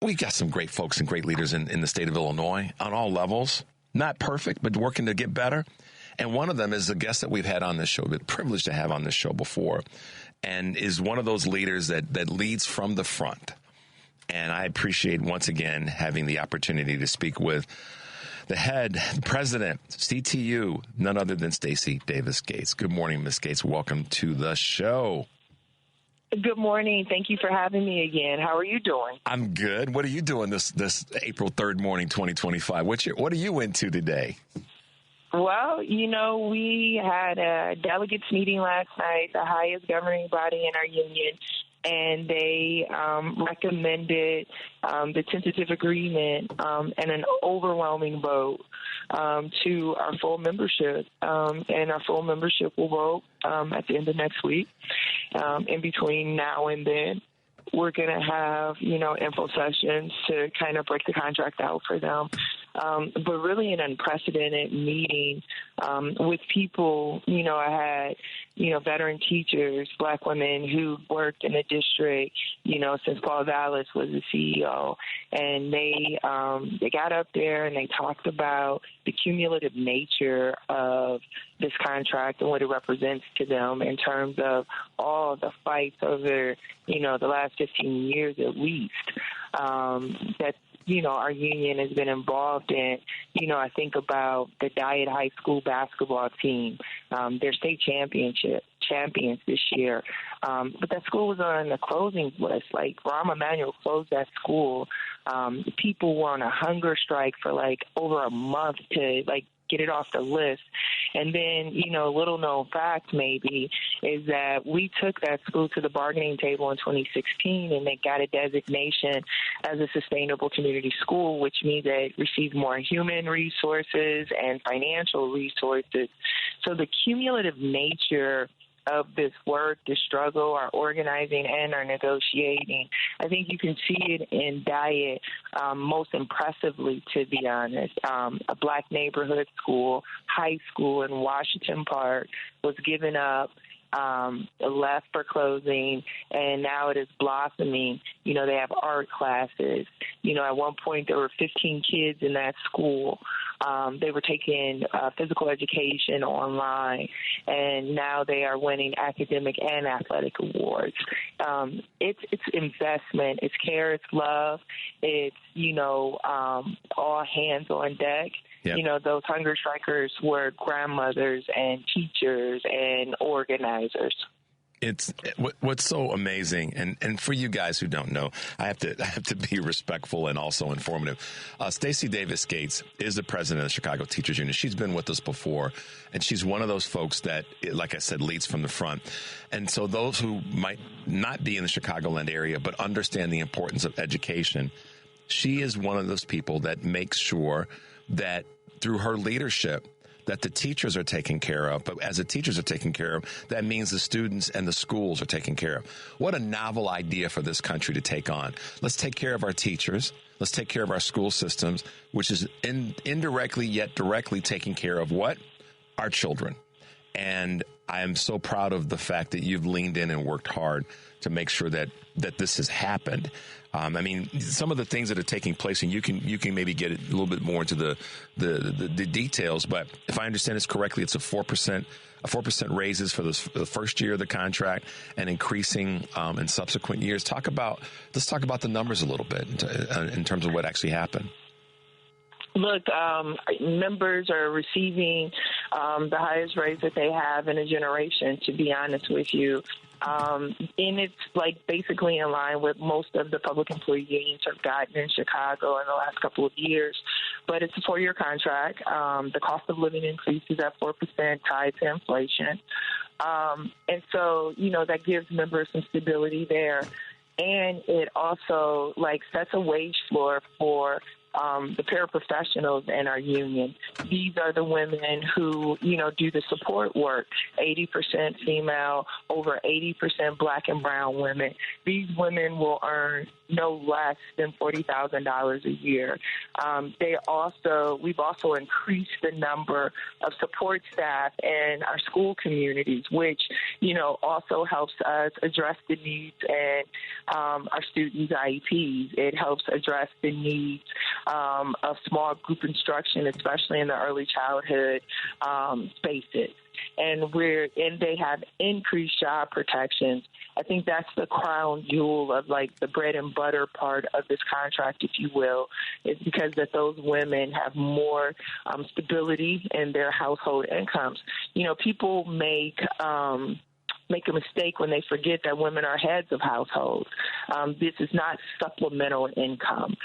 we've got some great folks and great leaders in the state of Illinois on all levels. Not perfect, but working to get better. And one of them is a guest that we've had on this show, been privileged to have on this show before, and is one of those leaders that leads from the front. And I appreciate, once again, having the opportunity to speak with the head, the president, CTU, none other than Stacy Davis Gates. Good morning, Ms. Gates. Welcome to the show. Good morning. Thank you for having me again. How are you doing? I'm good. What are you doing this April 3rd morning, 2025? What are you into today? Well, we had a delegates meeting last night, the highest governing body in our union, and they recommended the tentative agreement and an overwhelming vote to our full membership. And our full membership will vote at the end of next week. In between now and then, we're going to have, info sessions to kind of break the contract out for them. But really an unprecedented meeting with people. I had, veteran teachers, Black women who worked in the district, since Paul Vallis was the CEO. And they got up there and they talked about the cumulative nature of this contract and what it represents to them in terms of all the fights over, the last 15 years at least, that our union has been involved in. I think about the Diet High School basketball team. Their state champions this year. But that school was on the closing list. Like, Rahm Emanuel closed that school. People were on a hunger strike for over a month to get it off the list. And then, little known fact maybe is that we took that school to the bargaining table in 2016 and they got a designation as a sustainable community school, which means that it received more human resources and financial resources. So the cumulative nature of this work, this struggle, our organizing and our negotiating, I think you can see it in Diet most impressively, to be honest. A Black neighborhood school, high school in Washington Park was given up, left for closing, and now it is blossoming. They have art classes. At one point there were 15 kids in that school. They were taking physical education online, and now they are winning academic and athletic awards. It's investment, it's care, it's love, it's, all hands on deck. Yep. Those hunger strikers were grandmothers and teachers and organizers. It's what's so amazing, and for you guys who don't know, I have to be respectful and also informative. Stacy Davis Gates is the president of the Chicago Teachers Union. She's been with us before, and she's one of those folks that, like I said, leads from the front. And so those who might not be in the Chicagoland area but understand the importance of education, she is one of those people that makes sure that through her leadership that the teachers are taken care of. But as the teachers are taken care of, that means the students and the schools are taken care of. What a novel idea for this country to take on. Let's take care of our teachers. Let's take care of our school systems, which is indirectly yet directly taking care of what? Our children. And I am so proud of the fact that you've leaned in and worked hard to make sure that this has happened. Some of the things that are taking place, and you can maybe get a little bit more into the details. But if I understand this correctly, it's a 4% raises for the first year of the contract, and increasing in subsequent years. Let's talk about the numbers a little bit in terms of what actually happened. Look, members are receiving the highest raise that they have in a generation, to be honest with you. And it's basically in line with most of the public employee unions have gotten in Chicago in the last couple of years. But it's a 4-year contract. The cost of living increases at 4% tied to inflation. And so, that gives members some stability there. And it also sets a wage floor for the paraprofessionals in our union. These are the women who, do the support work, 80% female, over 80% Black and brown women. These women will earn no less than $40,000 a year. We've also increased the number of support staff in our school communities, which, also helps us address the needs in our students' IEPs. It helps address the needs of small group instruction, especially in the early childhood spaces. And they have increased job protections. I think that's the crown jewel of the bread and butter part of this contract, if you will, is because that those women have more stability in their household incomes. People make a mistake when they forget that women are heads of households. This is not supplemental income.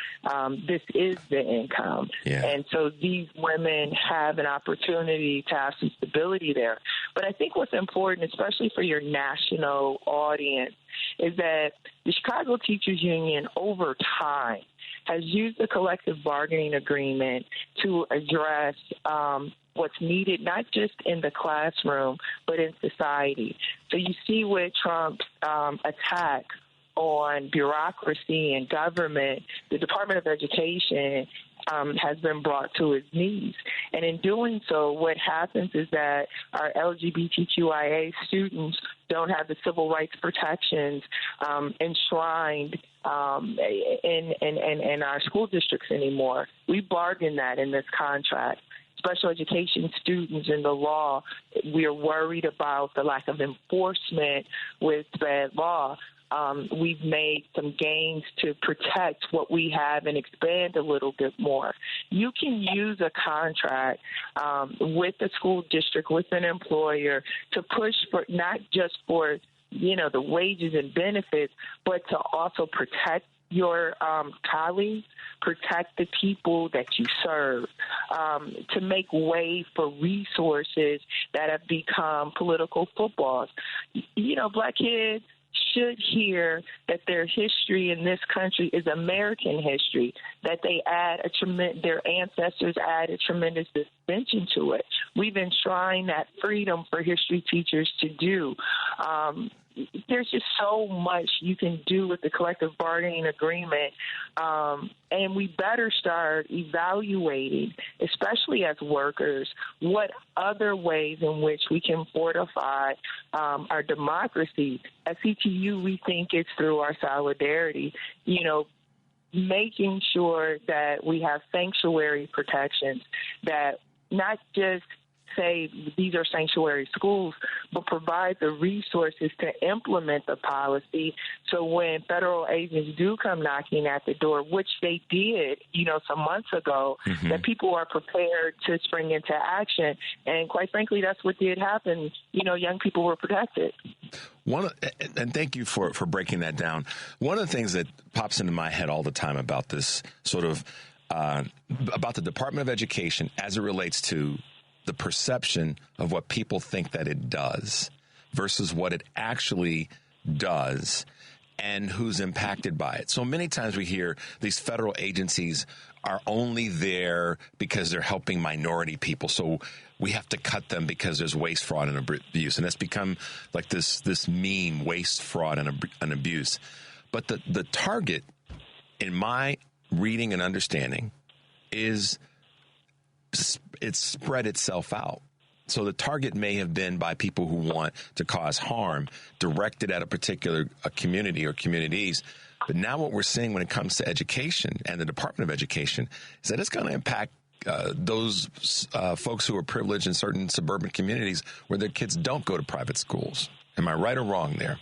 This is the income. Yeah. And so these women have an opportunity to have some stability there. But I think what's important, especially for your national audience, is that the Chicago Teachers Union over time has used the collective bargaining agreement to address what's needed, not just in the classroom, but in society. So you see with Trump's attack on bureaucracy and government, the Department of Education has been brought to its knees. And in doing so, what happens is that our LGBTQIA students don't have the civil rights protections enshrined in our school districts anymore. We bargained that in this contract. Special education students in the law, we are worried about the lack of enforcement with bad law. We've made some gains to protect what we have and expand a little bit more. You can use a contract with the school district, with an employer, to push for not just for, the wages and benefits, but to also protect your colleagues, protect the people that you serve, to make way for resources that have become political footballs. Black kids should hear that their history in this country is American history, that their ancestors added tremendous dimension to it. We've enshrined that freedom for history teachers to do. There's just so much you can do with the collective bargaining agreement, and we better start evaluating, especially as workers, what other ways in which we can fortify our democracy. At CTU, we think it's through our solidarity, making sure that we have sanctuary protections that not just say these are sanctuary schools, but provide the resources to implement the policy. So when federal agents do come knocking at the door, which they did, some months ago, that people are prepared to spring into action. And quite frankly, that's what did happen. Young people were protected. And thank you for breaking that down. One of the things that pops into my head all the time about this sort of about the Department of Education as it relates to the perception of what people think that it does versus what it actually does and who's impacted by it. So many times we hear these federal agencies are only there because they're helping minority people. So we have to cut them because there's waste, fraud, and abuse. And it's become like this meme, waste, fraud, and abuse. But the target, in my reading and understanding, is it's spread itself out. So the target may have been by people who want to cause harm directed at a particular community or communities. But now what we're seeing when it comes to education and the Department of Education is that it's going to impact those folks who are privileged in certain suburban communities where their kids don't go to private schools. Am I right or wrong there?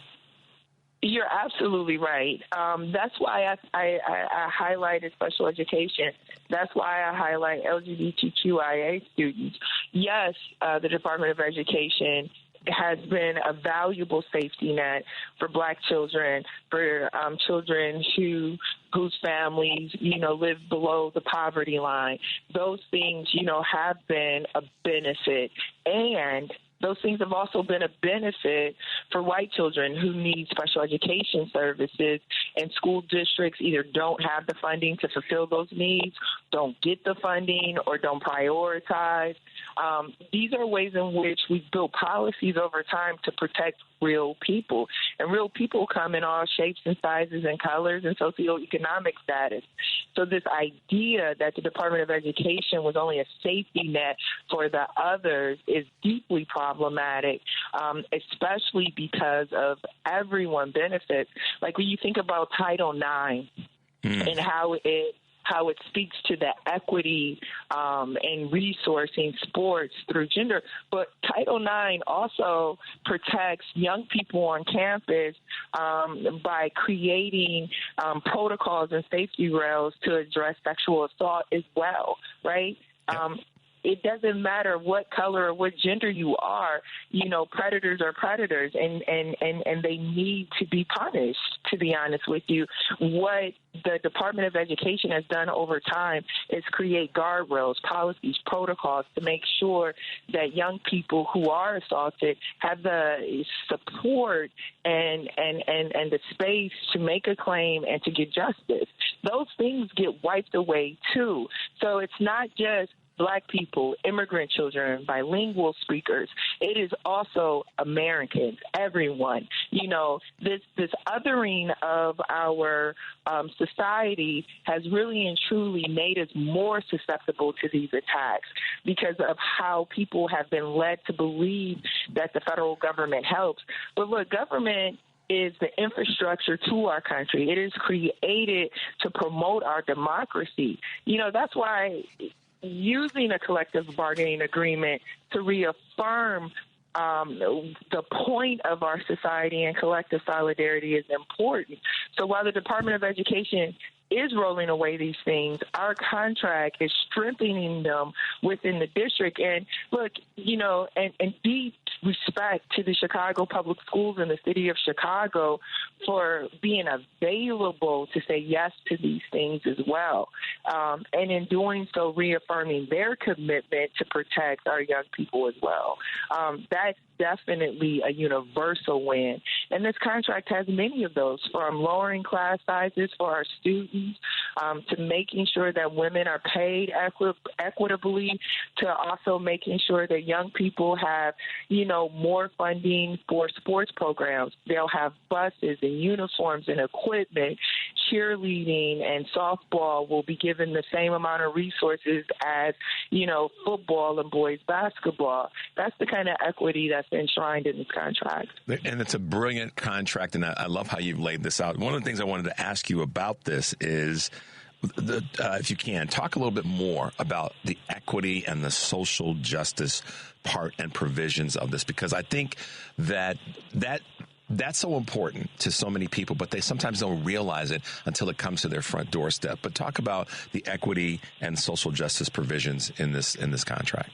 You're absolutely right. That's why I highlighted special education. That's why I highlight LGBTQIA students. Yes, the Department of Education has been a valuable safety net for Black children, for children whose families, live below the poverty line. Those things, have been a benefit. And those things have also been a benefit for white children who need special education services, and school districts either don't have the funding to fulfill those needs, don't get the funding, or don't prioritize. These are ways in which we've built policies over time to protect real people. And real people come in all shapes and sizes and colors and socioeconomic status. So this idea that the Department of Education was only a safety net for the others is deeply problematic, especially because of everyone benefits. Like when you think about Title IX and how it speaks to the equity and resourcing sports through gender. But Title IX also protects young people on campus by creating protocols and safety rails to address sexual assault as well, right? It doesn't matter what color or what gender you are, predators are predators, and they need to be punished, to be honest with you. What the Department of Education has done over time is create guardrails, policies, protocols to make sure that young people who are assaulted have the support and the space to make a claim and to get justice. Those things get wiped away, too. So it's not just Black people, immigrant children, bilingual speakers. It is also Americans, everyone. This othering of our society has really and truly made us more susceptible to these attacks because of how people have been led to believe that the federal government helps. But look, government is the infrastructure to our country. It is created to promote our democracy. That's why using a collective bargaining agreement to reaffirm the point of our society and collective solidarity is important. So while the Department of Education is rolling away these things, our contract is strengthening them within the district. And look, and deep respect to the Chicago Public Schools and the city of Chicago for being available to say yes to these things as well. And in doing so, reaffirming their commitment to protect our young people as well. That's definitely a universal win. And this contract has many of those, from lowering class sizes for our students to making sure that women are paid equitably, to also making sure that young people have, more funding for sports programs. They'll have buses and uniforms and equipment. Cheerleading and softball will be given the same amount of resources as, football and boys basketball. That's the kind of equity that's enshrined in this contract. And it's a brilliant contract, and I love how you've laid this out. One of the things I wanted to ask you about this is, if you can, talk a little bit more about the equity and the social justice part and provisions of this, because I think that's so important to so many people, but they sometimes don't realize it until it comes to their front doorstep. But talk about the equity and social justice provisions in this contract.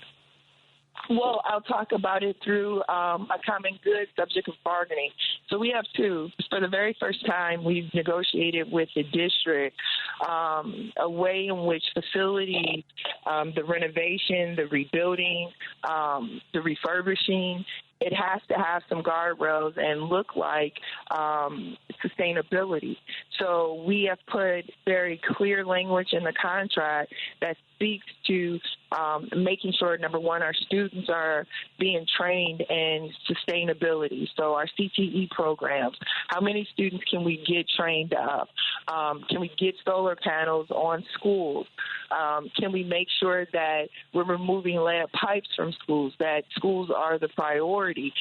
Well, I'll talk about it through a common good subject of bargaining. So we have two. For the very first time, we've negotiated with the district a way in which facilities, the renovation, the rebuilding, the refurbishing, it has to have some guardrails and look like sustainability. So we have put very clear language in the contract that speaks to making sure, number one, our students are being trained in sustainability. So our CTE programs, how many students can we get trained up? Can we get solar panels on schools? Can we make sure that we're removing lead pipes from schools, that schools are the priority?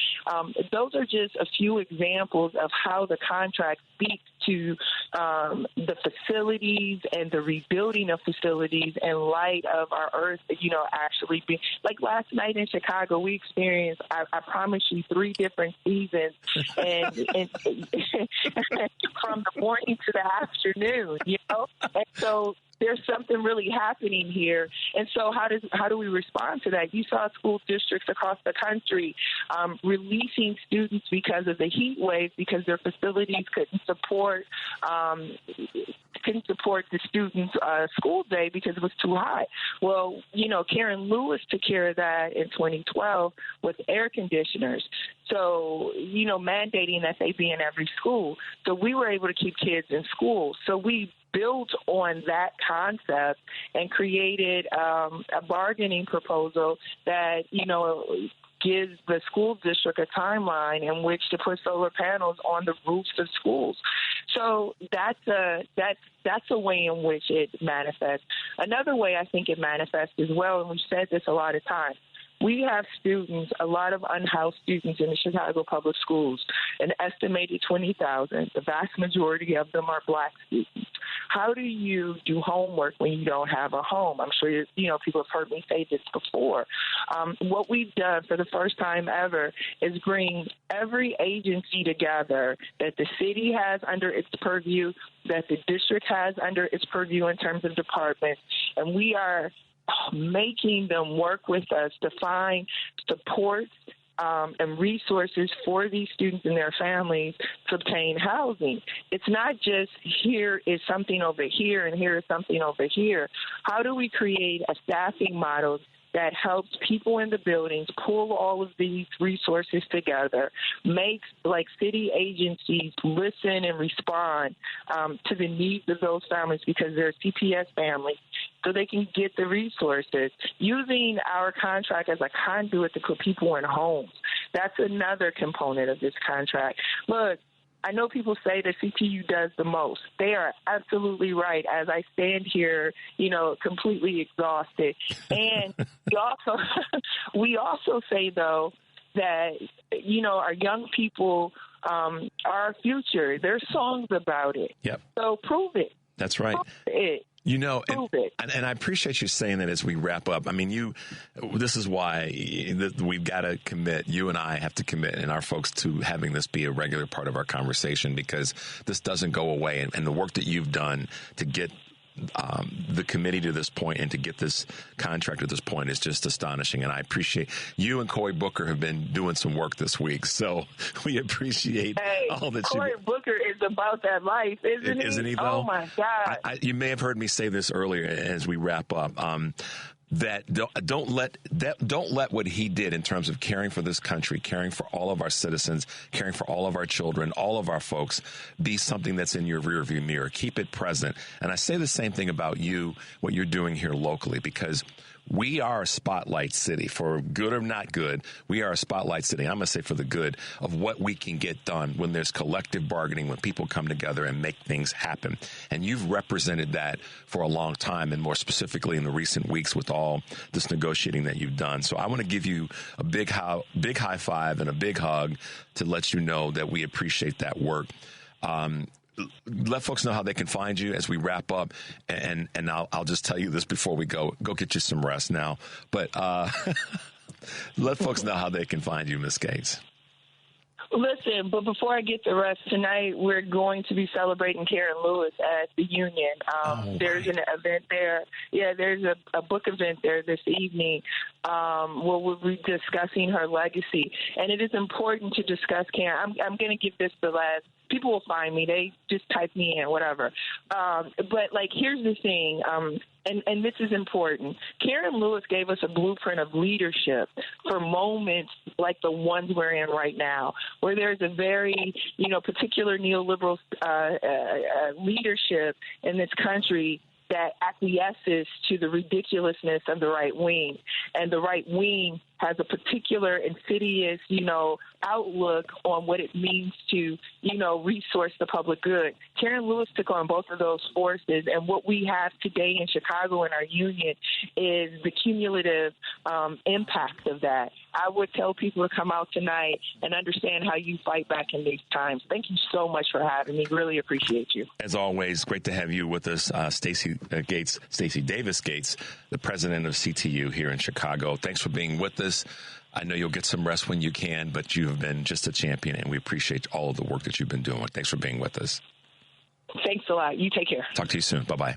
Those are just a few examples of how the contract speaks to the facilities and the rebuilding of facilities in light of our earth, actually being, like last night in Chicago, we experienced, I promise you, 3 different seasons and from the morning to the afternoon, And so there's something really happening here. And so how do we respond to that? You saw school districts across the country releasing students because of the heat wave, because their facilities couldn't support the students' school day because it was too hot. Well, Karen Lewis took care of that in 2012 with air conditioners. So, mandating that they be in every school. So we were able to keep kids in school. So we built on that concept and created a bargaining proposal that, gives the school district a timeline in which to put solar panels on the roofs of schools. So that's a way in which it manifests. Another way I think it manifests as well, and we've said this a lot of times, we have students, a lot of unhoused students in the Chicago public schools, an estimated 20,000. The vast majority of them are black students. How do you do homework when you don't have a home? I'm sure people have heard me say this before. What we've done for the first time ever is bring every agency together that the city has under its purview, that the district has under its purview in terms of departments, and we are making them work with us to find support and resources for these students and their families to obtain housing. It's not just here is something over here and here is something over here. How do we create a staffing model that helps people in the buildings pull all of these resources together, makes city agencies listen and respond to the needs of those families because they're CPS families, so they can get the resources, using our contract as a conduit to put people in homes. That's another component of this contract. Look, I know people say that CPU does the most. They are absolutely right as I stand here, completely exhausted. And we also say, though, that, our young people are our future. There's songs about it. Yep. So prove it. That's right. Prove it. And I appreciate you saying that as we wrap up. I mean, this is why we've got to commit, you and I have to commit, and our folks, to having this be a regular part of our conversation, because this doesn't go away. And the work that you've done to get the committee to this point and to get this contract to this point is just astonishing. And I appreciate you and Cory Booker have been doing some work this week. So we appreciate all that Cory Booker is about that life, isn't he? Isn't he, though? Oh, my God. You may have heard me say this earlier as we wrap up. That don't let what he did in terms of caring for this country, caring for all of our citizens, caring for all of our children, all of our folks, be something that's in your rearview mirror. Keep it present. And I say the same thing about you, what you're doing here locally, because we are a spotlight city. For good or not good, we are a spotlight city. I'm going to say for the good of what we can get done when there's collective bargaining, when people come together and make things happen. And you've represented that for a long time, and more specifically in the recent weeks with all this negotiating that you've done. So I want to give you a big high five and a big hug to let you know that we appreciate that work. Let folks know how they can find you as we wrap up, and I'll just tell you this before we go get you some rest now. But let folks know how they can find you, Ms. Gates. Listen, but before I get to rest tonight, we're going to be celebrating Karen Lewis at the Union. There's an event there. Yeah, there's a book event there this evening where we'll be discussing her legacy. And it is important to discuss Karen. I'm going to give this the last. People will find me. They just type me in, whatever. But, here's the thing, and this is important. Karen Lewis gave us a blueprint of leadership for moments like the ones we're in right now, where there's a very, particular neoliberal leadership in this country that acquiesces to the ridiculousness of the right wing. And the right wing has a particular insidious, outlook on what it means to, resource the public good. Karen Lewis took on both of those forces, and what we have today in Chicago in our union is the cumulative impact of that. I would tell people to come out tonight and understand how you fight back in these times. Thank you so much for having me. Really appreciate you. As always, great to have you with us, Stacy Davis Gates, the president of CTU here in Chicago. Thanks for being with us. I know you'll get some rest when you can, but you have been just a champion, and we appreciate all of the work that you've been doing. Thanks for being with us. Thanks a lot. You take care. Talk to you soon. Bye-bye.